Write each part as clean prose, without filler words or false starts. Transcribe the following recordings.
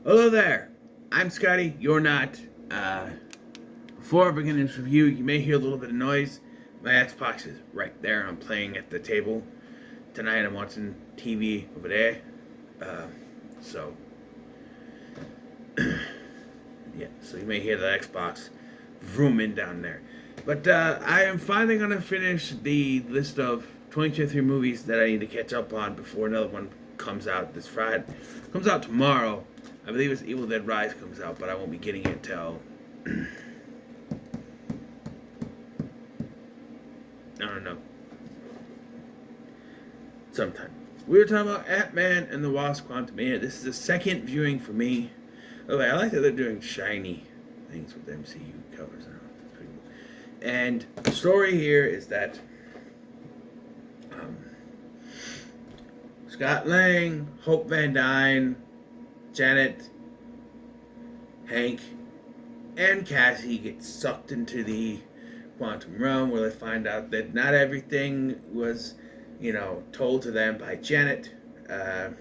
Hello there. I'm Scotty. You're not. Before I begin this review, you may hear a little bit of noise. My Xbox is right there. I'm playing at the table. Tonight I'm watching TV over there. So, yeah, so you may hear the Xbox vrooming down there. But I am finally going to finish the list of 2023 movies that I need to catch up on before another one comes out this Friday. Comes out tomorrow. I believe it's Evil Dead Rise comes out, but I won't be getting it till I don't know, sometime. We were talking about Ant-Man and the Wasp: Quantumania. This is the second viewing for me. Okay, I like that they're doing shiny things with MCU covers now. That's pretty cool. And the story here is that Scott Lang, Hope Van Dyne, Janet, Hank, and Cassie get sucked into the quantum realm where they find out that not everything was, told to them by Janet. And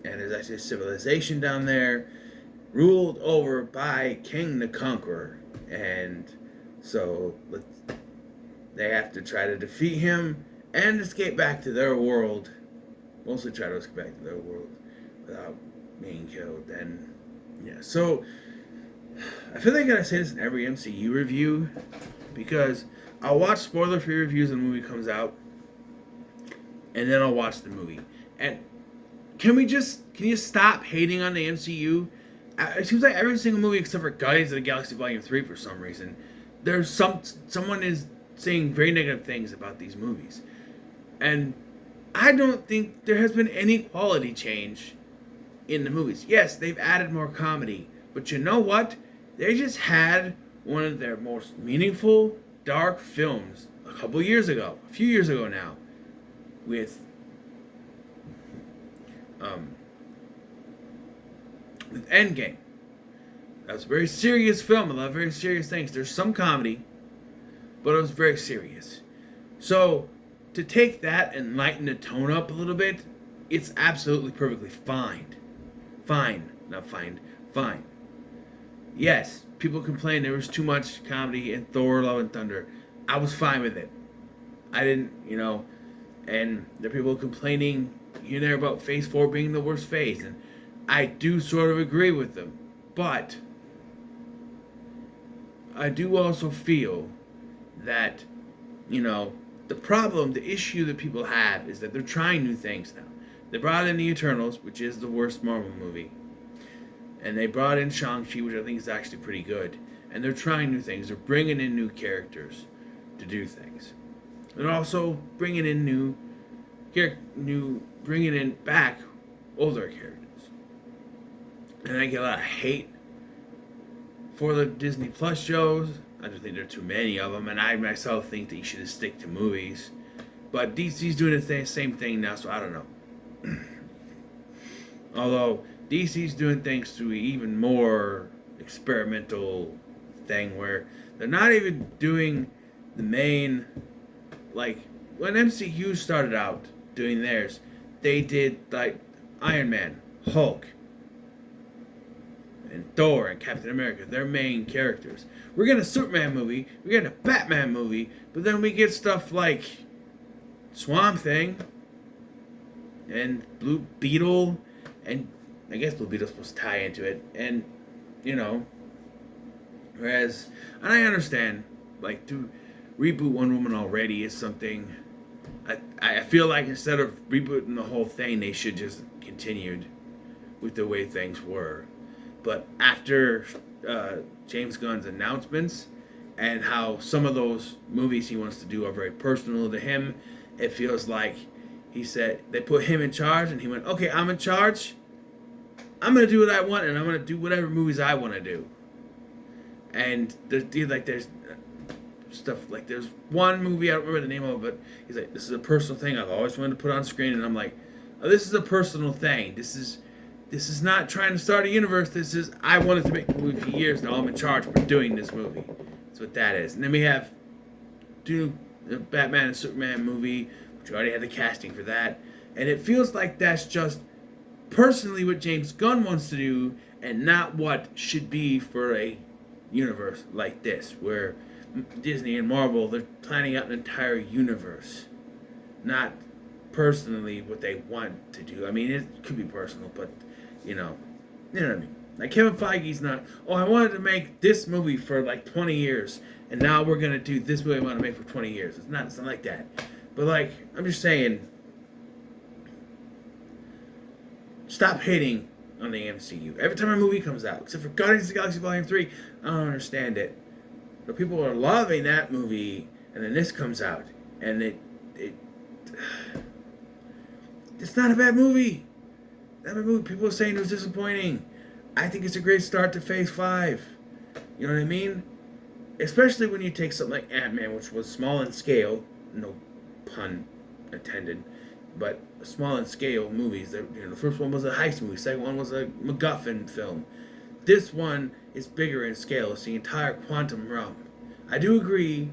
there's actually a civilization down there ruled over by King the Conqueror. And so they have to try to defeat him and escape back to their world. Mostly try to escape back to their world without being killed. And yeah, so I feel like I gotta say this in every MCU review because I'll watch spoiler-free reviews when the movie comes out, and then I'll watch the movie. And can you stop hating on the MCU? It seems like every single movie except for Guardians of the Galaxy Volume 3 for some reason, there's someone is saying very negative things about these movies. And I don't think there has been any quality change in the movies. Yes, they've added more comedy, but you know what? They just had one of their most meaningful, dark films a few years ago now, with Endgame. That was a very serious film, a lot of very serious things. There's some comedy, but it was very serious. So, to take that and lighten the tone up a little bit, it's absolutely perfectly fine. Fine. Yes, people complained there was too much comedy in Thor: Love and Thunder. I was fine with it. I didn't, and there are people complaining here and there about Phase 4 being the worst phase, and I do sort of agree with them. But I do also feel that, the issue that people have is that they're trying new things now. They brought in the Eternals, which is the worst Marvel movie. And they brought in Shang-Chi, which I think is actually pretty good. And they're trying new things. They're bringing in new characters to do things. They're also bringing in bringing in back older characters. And I get a lot of hate for the Disney Plus shows. I just think there are too many of them, and I myself think that you should just stick to movies. But DC's doing the same thing now, so I don't know. Although DC's doing things to even more experimental thing where they're not even doing the main, like when MCU started out doing theirs, they did like Iron Man, Hulk, and Thor and Captain America, their main characters. We're getting a Superman movie, we're getting a Batman movie, but then we get stuff like Swamp Thing and Blue Beetle, and I guess Blue Beetle's supposed to tie into it, and whereas, and I understand, like, to reboot Wonder Woman already is something, I feel like instead of rebooting the whole thing, they should just continued with the way things were. But after James Gunn's announcements and how some of those movies he wants to do are very personal to him, it feels like he said they put him in charge and he went, okay, I'm in charge. I'm going to do what I want and I'm going to do whatever movies I want to do. And there's stuff like there's one movie, I don't remember the name of it, but he's like, this is a personal thing I've always wanted to put on screen. And I'm like, oh, this is a personal thing. This is not trying to start a universe. This is, I wanted to make a movie for years. Now I'm in charge. We're doing this movie. That's what that is. And then we have the Batman and Superman movie, which we already had the casting for that. And it feels like that's just personally what James Gunn wants to do and not what should be for a universe like this, where Disney and Marvel, they're planning out an entire universe, not personally what they want to do. I mean, it could be personal, but you know what I mean. Like Kevin Feige's not, oh, I wanted to make this movie for like 20 years, and now we're gonna do this movie I want to make for 20 years. It's not like that. But like, I'm just saying, stop hating on the MCU. Every time a movie comes out, except for Guardians of the Galaxy Volume 3, I don't understand it. But people are loving that movie, and then this comes out, and it's not a bad movie. Not a bad movie. People are saying it was disappointing. I think it's a great start to Phase 5. You know what I mean? Especially when you take something like Ant-Man, which was small in scale, no pun intended, but small in scale movies. The first one was a heist movie, second one was a MacGuffin film. This one is bigger in scale. It's the entire quantum realm. I do agree,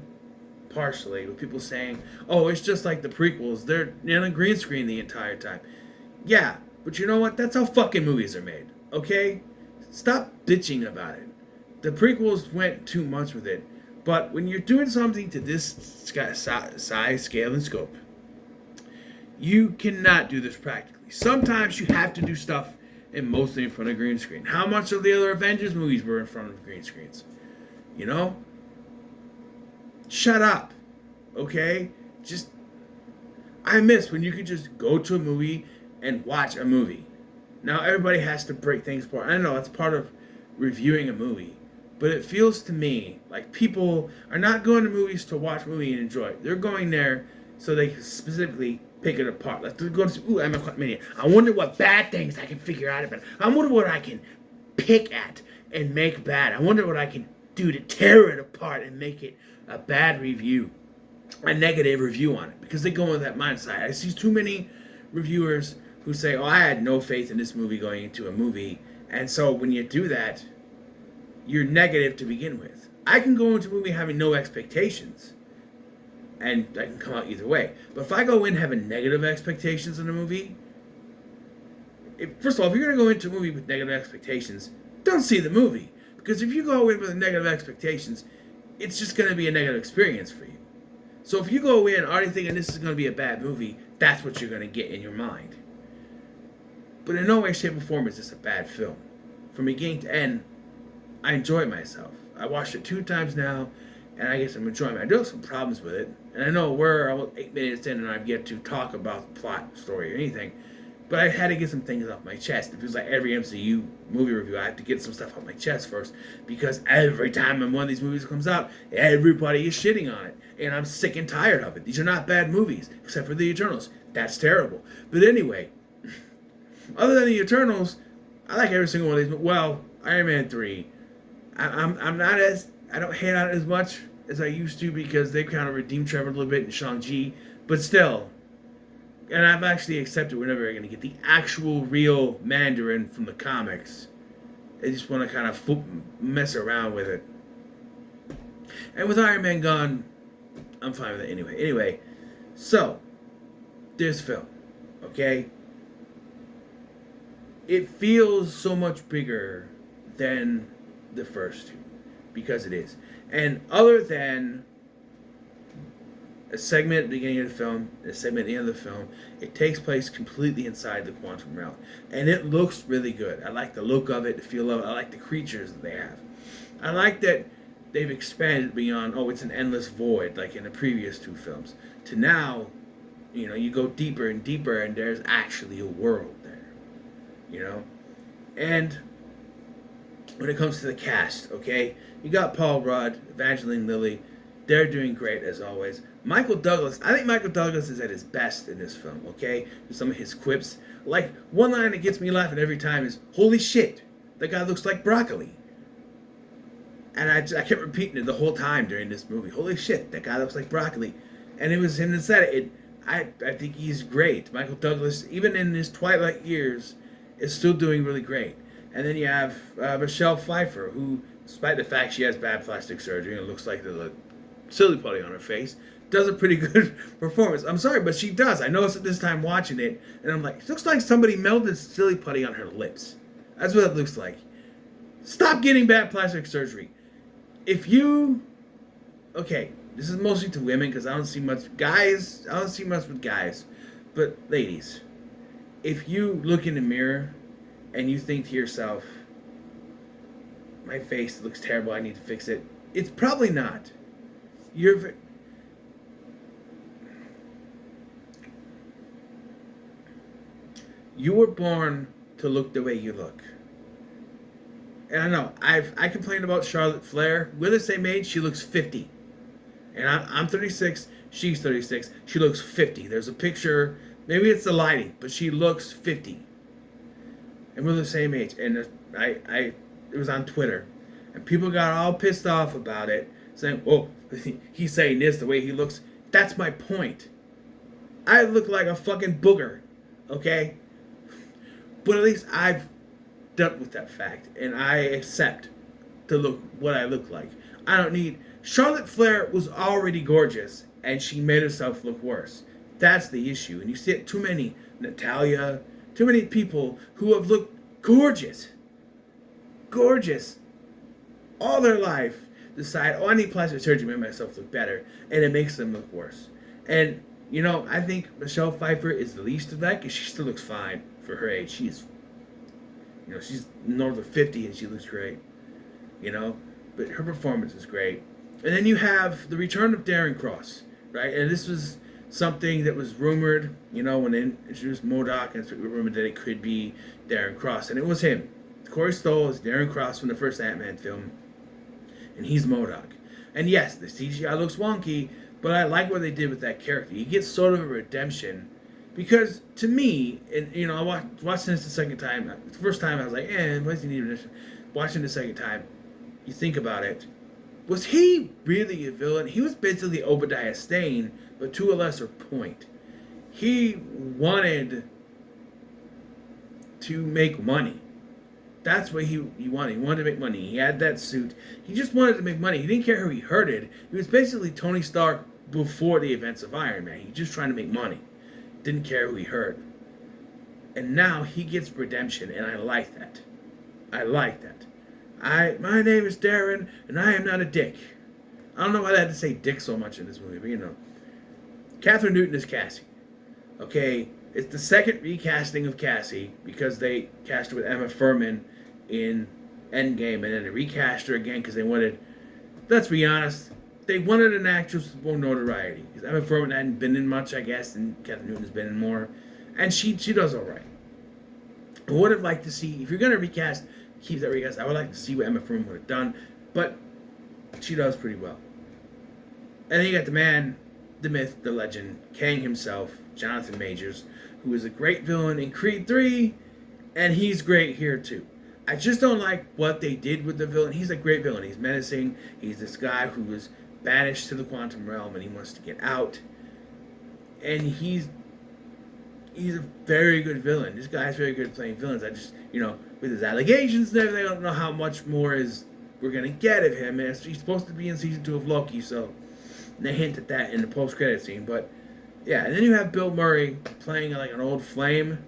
partially, with people saying, oh, it's just like the prequels. They're on a green screen the entire time. Yeah, but you know what? That's how fucking movies are made, okay? Stop bitching about it. The prequels went too much with it. But when you're doing something to this size, scale, and scope, you cannot do this practically. Sometimes you have to do stuff and mostly in front of green screen. How much of the other Avengers movies were in front of green screens? You know? Shut up. Okay? I miss when you could just go to a movie and watch a movie. Now everybody has to break things apart. I know that's part of reviewing a movie. But it feels to me like people are not going to movies to watch a movie and enjoy it. They're going there so they can specifically pick it apart. Let's go to, I'm a Quantumania. I wonder what bad things I can figure out about it. I wonder what I can pick at and make bad. I wonder what I can do to tear it apart and make it a bad review, a negative review on it. Because they go with that mindset. I see too many reviewers who say, oh, I had no faith in this movie going into a movie. And so when you do that, you're negative to begin with. I can go into a movie having no expectations, and I can come out either way. But if I go in having negative expectations in a movie, first of all, if you're going to go into a movie with negative expectations, don't see the movie. Because if you go in with negative expectations, it's just going to be a negative experience for you. So if you go in already thinking this is going to be a bad movie, that's what you're going to get in your mind. But in no way, shape, or form is this a bad film. From beginning to end, I enjoy myself. I watched it 2 times now, and I get some enjoyment. I do have some problems with it, and I know we're 8 minutes in, and I've yet to talk about the plot, story, or anything. But I had to get some things off my chest. It feels like every MCU movie review, I have to get some stuff off my chest first, because every time one of these movies comes out, everybody is shitting on it, and I'm sick and tired of it. These are not bad movies, except for The Eternals. That's terrible. But anyway, other than The Eternals, I like every single one of these. Well, Iron Man 3. I'm not I don't hate on it as much as I used to because they kind of redeemed Trevor a little bit in Shang-Chi, but still, and I've actually accepted we're never going to get the actual real Mandarin from the comics. They just want to kind of mess around with it. And with Iron Man gone, I'm fine with it anyway. Anyway, so, this film, okay? It feels so much bigger than the first two, because it is. And other than a segment at the beginning of the film, a segment at the end of the film, it takes place completely inside the quantum realm. And it looks really good. I like the look of it, the feel of it. I like the creatures that they have. I like that they've expanded beyond, oh, it's an endless void, like in the previous 2 films, to now, you go deeper and deeper, and there's actually a world there, And when it comes to the cast, okay, you got Paul Rudd, Evangeline Lilly, they're doing great as always. Michael Douglas, I think Michael Douglas is at his best in this film, okay? Some of his quips, like one line that gets me laughing every time is, holy shit, that guy looks like broccoli. And I kept repeating it the whole time during this movie. Holy shit, that guy looks like broccoli. And it was him that said it. I think he's great. Michael Douglas, even in his twilight years, is still doing really great. And then you have Michelle Pfeiffer, who, despite the fact she has bad plastic surgery and looks like there's a silly putty on her face, does a pretty good performance. I'm sorry, but she does. I noticed it this time watching it, and I'm like, it looks like somebody melted silly putty on her lips. That's what it looks like. Stop getting bad plastic surgery. If you, okay, this is mostly to women because I don't see much guys. I don't see much with guys, but ladies, if you look in the mirror and you think to yourself, my face looks terrible, I need to fix it. It's probably not. You were born to look the way you look. And I know, I complained about Charlotte Flair. We're the same age, she looks 50. And I'm 36, she's 36. She looks 50. There's a picture, maybe it's the lighting, but she looks 50. And we're the same age. And it was on Twitter. And people got all pissed off about it, saying, oh, he's saying this the way he looks. That's my point. I look like a fucking booger, okay? But at least I've dealt with that fact, and I accept to look what I look like. I don't need... Charlotte Flair was already gorgeous, and she made herself look worse. That's the issue. And you see it too many. Natalia, too many people who have looked gorgeous. Gorgeous. All their life decide, oh, I need plastic surgery to make myself look better, and it makes them look worse. And, you know, I think Michelle Pfeiffer is the least of that, because she still looks fine for her age. She's north of 50 and she looks great, you know, but her performance is great. And then you have the return of Darren Cross, right? And this was something that was rumored, you know, when they introduced MODOK, and it's rumored that it could be Darren Cross, and it was him. Corey Stoll is Darren Cross from the first Ant-Man film, and he's MODOK. And yes, the CGI looks wonky, but I like what they did with that character. He gets sort of a redemption. Because to me, and you know, I watching this the second time. The first time I was like, why does he need redemption? Watching the second time, you think about it. Was he really a villain? He was basically Obadiah Stane, but to a lesser point. He wanted to make money. That's what he wanted. He wanted to make money. He had that suit. He just wanted to make money. He didn't care who he hurted. He was basically Tony Stark before the events of Iron Man. He was just trying to make money. Didn't care who he hurt. And now he gets redemption, and I like that. I like that. My name is Darren, and I am not a dick. I don't know why they had to say dick so much in this movie, but you know. Catherine Newton is Cassie. Okay, it's the second recasting of Cassie, because they cast her with Emma Fuhrmann in Endgame, and then they recast her again because they wanted, let's be honest, they wanted an actress with more notoriety. Because Emma Fuhrmann hadn't been in much, I guess, and Catherine Newton has been in more. And she does all right. I would have liked to see, if you're going to recast, keep that recast. I would like to see what Emma Fuhrmann would have done. But she does pretty well. And then you got the man, the myth, the legend, Kang himself, Jonathan Majors, who is a great villain in Creed 3, and he's great here too. I just don't like what they did with the villain. He's a great villain. He's menacing. He's this guy who was banished to the quantum realm, and he wants to get out. And he's a very good villain. This guy's very good at playing villains. I just, you know, with his allegations and everything, I don't know how much more we're going to get of him. And he's supposed to be in season 2 of Loki, so they hint at that in the post-credit scene. But, yeah, and then you have Bill Murray playing like an old flame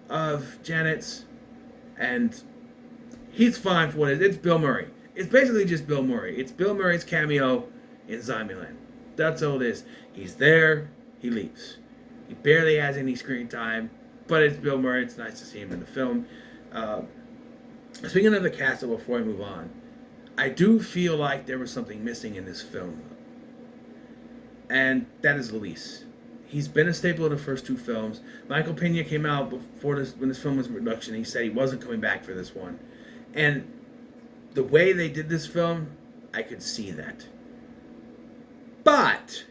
of Janet's, and he's fine for what it is. It's Bill Murray. It's basically just Bill Murray. It's Bill Murray's cameo in Zombieland. That's all it is. He's there, he leaves. He barely has any screen time, but it's Bill Murray. It's nice to see him in the film. Speaking of the cast, before I move on, I do feel like there was something missing in this film, and that is Luis. He's been a staple in the first 2 films. Michael Pena came out before when this film was in production. He said he wasn't coming back for this one, and the way they did this film, I could see that. But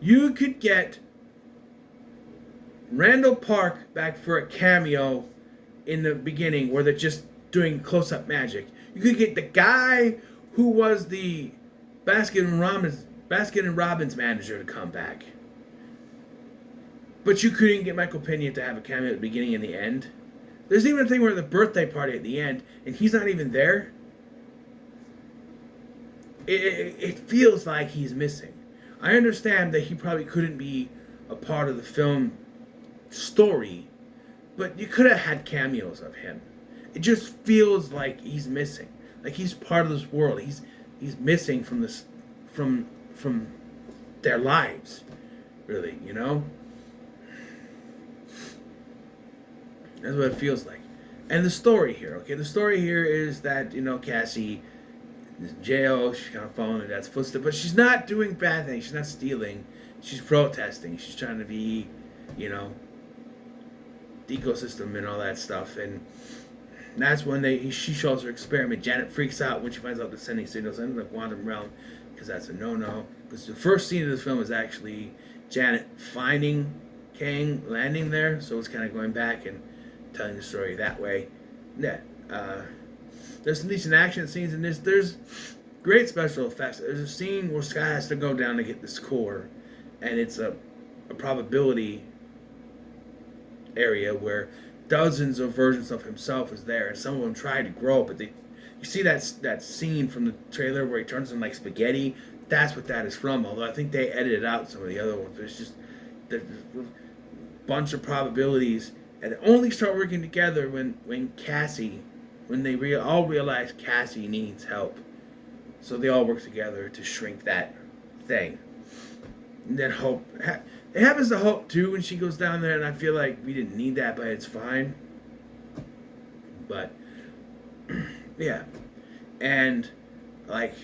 you could get Randall Park back for a cameo in the beginning where they're just doing close-up magic. You could get the guy who was the Baskin and Robbins manager to come back. But you couldn't get Michael Pena to have a cameo at the beginning and the end. There's even a thing where the birthday party at the end, and he's not even there. It feels like he's missing. I understand that he probably couldn't be a part of the film story, but you could have had cameos of him. It just feels like he's missing. Like he's part of this world. He's missing from this from their lives, really, you know? That's what it feels like. And the story here, okay? The story here is that, Cassie is in jail. She's kind of following her dad's footsteps, but she's not doing bad things. She's not stealing. She's protesting. She's trying to be, you know, the ecosystem and all that stuff. And that's when she shows her experiment. Janet freaks out when she finds out the sending signals into the quantum realm, because that's a no-no. Because the first scene of this film is actually Janet finding Kang landing there, so it's kind of going back and telling the story that way. Yeah, there's some decent action scenes in this. There's great special effects. There's a scene where Scott has to go down to get this core, and it's a probability area where dozens of versions of himself is there, and some of them try to grow, but you see that scene from the trailer where he turns them like spaghetti. That's what that is from. Although I think they edited out some of the other ones. There's just a bunch of probabilities, and they only start working together when they all realize Cassie needs help. So they all work together to shrink that thing. And then Hope. It happens to Hope too when she goes down there, and I feel like we didn't need that, but it's fine. But yeah, and like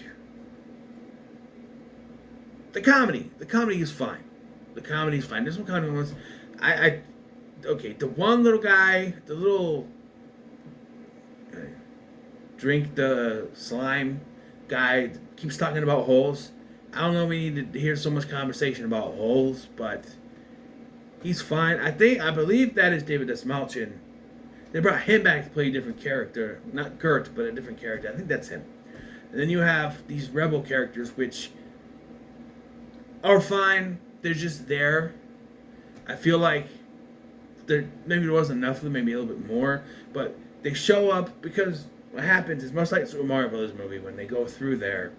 the comedy is fine. The comedy is fine. There's some comedy ones. Okay, the one little guy, the little drink the slime guy keeps talking about holes. I don't know if we need to hear so much conversation about holes, but he's fine. I believe that is David Desmalchin. They brought him back to play a different character. Not Gert, but a different character. I think that's him. And then you have these rebel characters, which are fine. They're just there. I feel like maybe there wasn't enough of them, maybe a little bit more. But they show up because what happens is much like Super Mario Bros. Movie, when they go through there,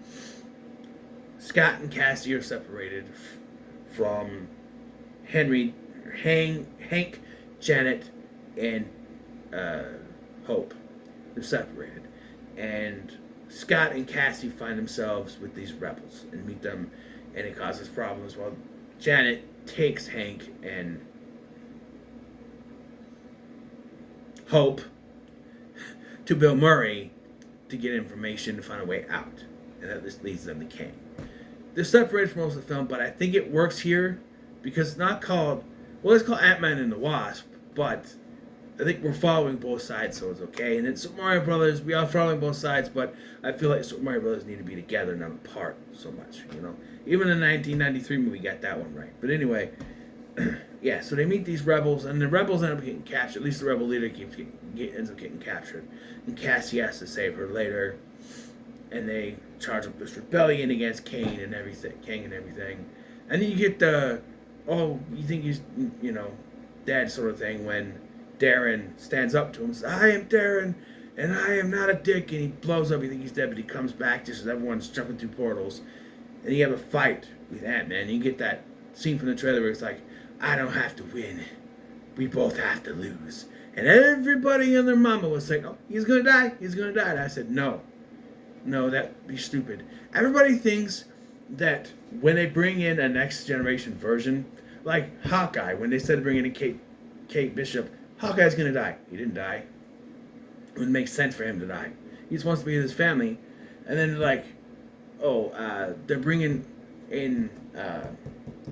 Scott and Cassie are separated from Hank, Janet, and Hope. They're separated. And Scott and Cassie find themselves with these rebels and meet them, and it causes problems while Janet takes Hank and Hope to Bill Murray to get information to find a way out. And that just leads them to Kang. They're separated from most of the film, but I think it works here because it's not called, well, it's called Ant-Man and the Wasp, but I think we're following both sides, so it's okay. And then Super Mario Brothers, we are following both sides, but I feel like Super Mario Brothers need to be together, not apart so much, you know. Even the 1993 movie got that one right. But anyway, yeah, so they meet these rebels, and the rebels end up getting captured. At least the rebel leader ends up getting captured. And Cassie has to save her later. And they charge up this rebellion against Kang and everything. And then you get the, oh, you think he's, you know, dead sort of thing when Darren stands up to him and says, I am Darren, and I am not a dick. And he blows up. You think he's dead, but he comes back just as everyone's jumping through portals. And you have a fight with Ant-Man. And you get that scene from the trailer where it's like, I don't have to win. We both have to lose. And everybody and their mama was saying, oh, he's going to die. He's going to die. And I said, no, that'd be stupid. Everybody thinks that when they bring in a next generation version, like Hawkeye, when they said bringing in Kate Bishop, Hawkeye's going to die. He didn't die. It would make sense for him to die. He just wants to be with his family. And then like, they're bringing in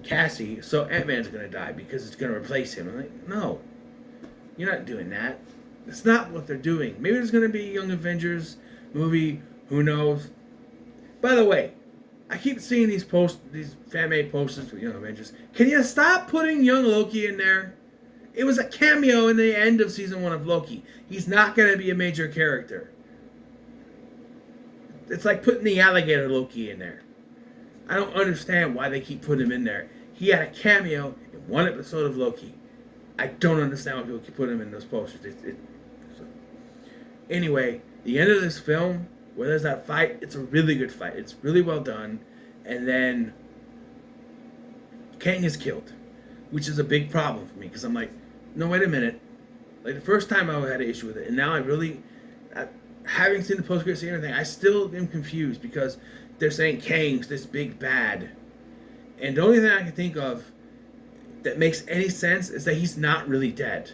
Cassie, so Ant-Man's going to die because it's going to replace him. I'm like, no, you're not doing that. That's not what they're doing. Maybe there's going to be a Young Avengers movie. Who knows? By the way, I keep seeing these fan-made posters for Young Avengers. Can you stop putting young Loki in there? It was a cameo in the end of season 1 of Loki. He's not going to be a major character. It's like putting the alligator Loki in there. I don't understand why they keep putting him in there. He had a cameo in one episode of Loki. I don't understand why people keep putting him in those posters. Anyway, the end of this film, where there's that fight, it's a really good fight. It's really well done. And then Kang is killed, which is a big problem for me because I'm like, no, wait a minute. Like the first time I had an issue with it, and now having seen the post-credit scene and everything, I still am confused because they're saying Kang's this big bad, and the only thing I can think of that makes any sense is that he's not really dead.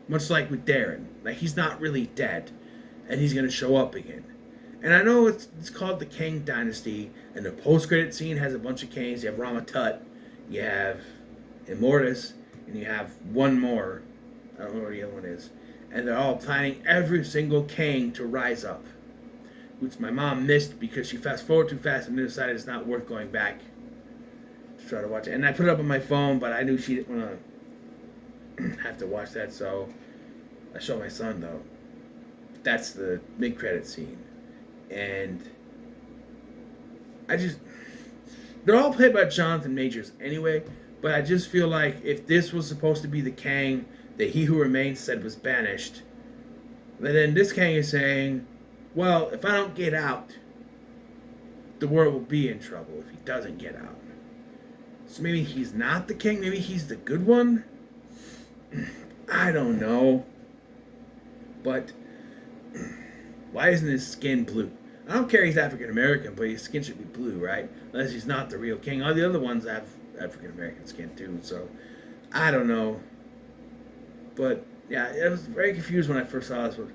Much like with Darren, like he's not really dead, and he's gonna show up again. And I know it's called the Kang Dynasty, and the post-credit scene has a bunch of Kangs. You have Rama Tut, you have Immortus, and you have one more. I don't know where the other one is. And they're all planning every single Kang to rise up, which my mom missed because she fast forwarded too fast and decided it's not worth going back to try to watch it. And I put it up on my phone, but I knew she didn't want to have to watch that, so I showed my son though. That's the mid-credit scene, and they're all played by Jonathan Majors anyway. But I just feel like if this was supposed to be the Kang that He Who Remains said was banished, then this Kang is saying, well, if I don't get out, the world will be in trouble if he doesn't get out. So maybe he's not the King, maybe he's the good one? I don't know. But why isn't his skin blue? I don't care he's African American, but his skin should be blue, right? Unless he's not the real King. All the other ones have African American skin too, so I don't know. But yeah, I was very confused when I first saw this one,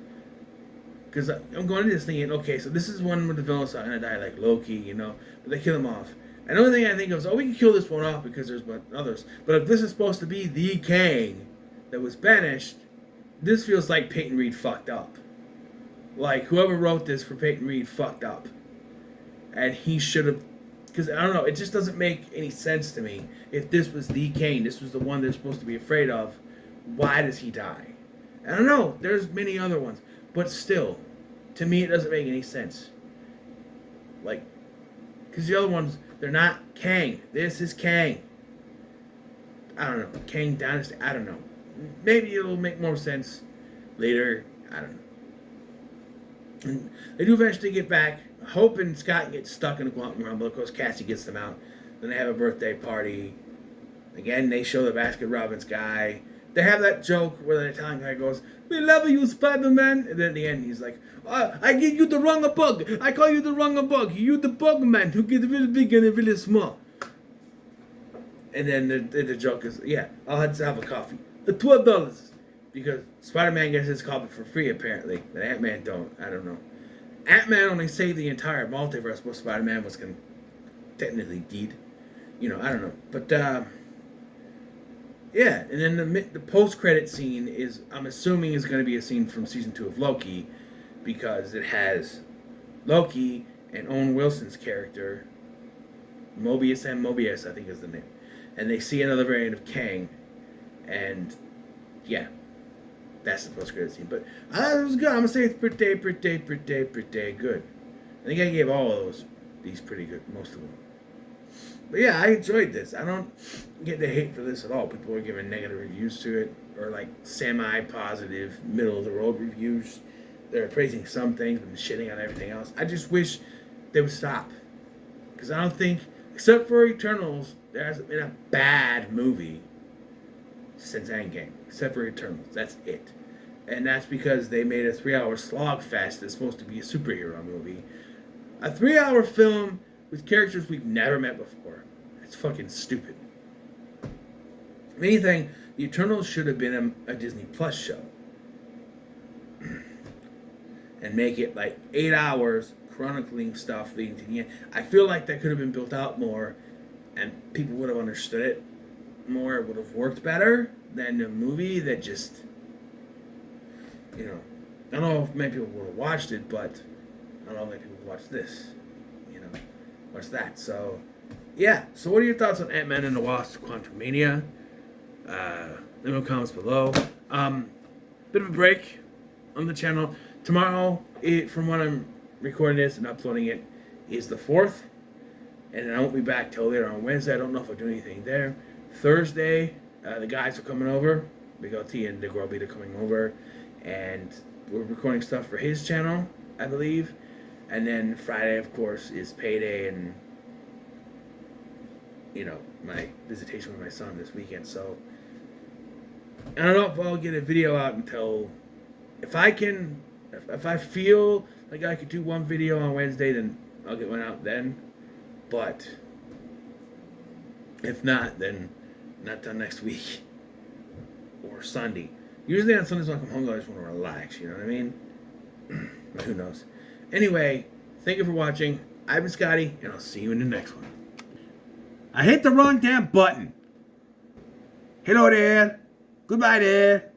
because I'm going into this thinking, okay, so this is one where the villain's not gonna die like Loki, you know, but they kill him off. And the only thing I think of is, oh, we can kill this one off because there's others. But if this is supposed to be the Kang that was banished, this feels like Peyton Reed fucked up. Like whoever wrote this for Peyton Reed fucked up, and he should have. Because, I don't know, it just doesn't make any sense to me. If this was the Kang, this was the one they're supposed to be afraid of, why does he die? I don't know, there's many other ones. But still, to me it doesn't make any sense. Like, because the other ones, they're not Kang. This is Kang. I don't know, Kang Dynasty, I don't know. Maybe it'll make more sense later, I don't know. And they do eventually get back. Hope and Scott get stuck in the Quantum Realm, but of course Cassie gets them out. Then they have a birthday party. Again, they show the Baskin Robbins guy. They have that joke where the Italian guy goes, "We love you, Spider-Man." And then at the end, he's like, "Oh, I give you the wrong bug. I call you the wrong bug. You the bug man who gets really big and really small." And then the joke is, "Yeah, I'll have to have a coffee. $12. Because Spider-Man gets his coffee for free, apparently. But Ant-Man don't. I don't know. Ant-Man only saved the entire multiverse, but Spider-Man was technically deed. You know, I don't know. But, yeah. And then the post-credit scene is, I'm assuming, is going to be a scene from Season 2 of Loki. Because it has Loki and Owen Wilson's character, Mobius, I think is the name. And they see another variant of Kang. And, yeah. That's the post-credit scene. But I thought it was good. I'm going to say it's pretty good. I think I gave all of these pretty good, most of them. But yeah, I enjoyed this. I don't get the hate for this at all. People are giving negative reviews to it, or like semi-positive, middle-of-the-road reviews. They're praising some things and shitting on everything else. I just wish they would stop. Because I don't think, except for Eternals, there hasn't been a bad movie since Endgame, except for Eternals. That's it. And that's because they made a 3-hour slog fest that's supposed to be a superhero movie. A 3-hour film with characters we've never met before. That's fucking stupid. If anything, the Eternals should have been a Disney Plus show. And make it like 8 hours chronicling stuff leading to the end. I feel like that could have been built out more and people would have understood it more. It would have worked better than a movie that just, you know, I don't know if many people would have watched it, but I don't know if many people would watch this, you know, watch that. So, yeah. So what are your thoughts on Ant-Man and the Wasp: Quantumania? Leave no comments below. Bit of a break on the channel. Tomorrow, from when I'm recording this and uploading it, is the 4th. And then I won't be back till later on Wednesday. I don't know if I'll do anything there. Thursday, the guys are coming over. Big LT and the girl Beta coming over. And we're recording stuff for his channel, I believe. And then Friday, of course, is payday and, you know, my visitation with my son this weekend. So I don't know if I'll get a video out until if I feel like I could do one video on Wednesday, then I'll get one out then. But if not, then not till next week or Sunday. Usually on Sundays when I come home, I just want to relax. You know what I mean? But who knows? Anyway, thank you for watching. I've been Scotty, and I'll see you in the next one. I hit the wrong damn button. Hello there. Goodbye there.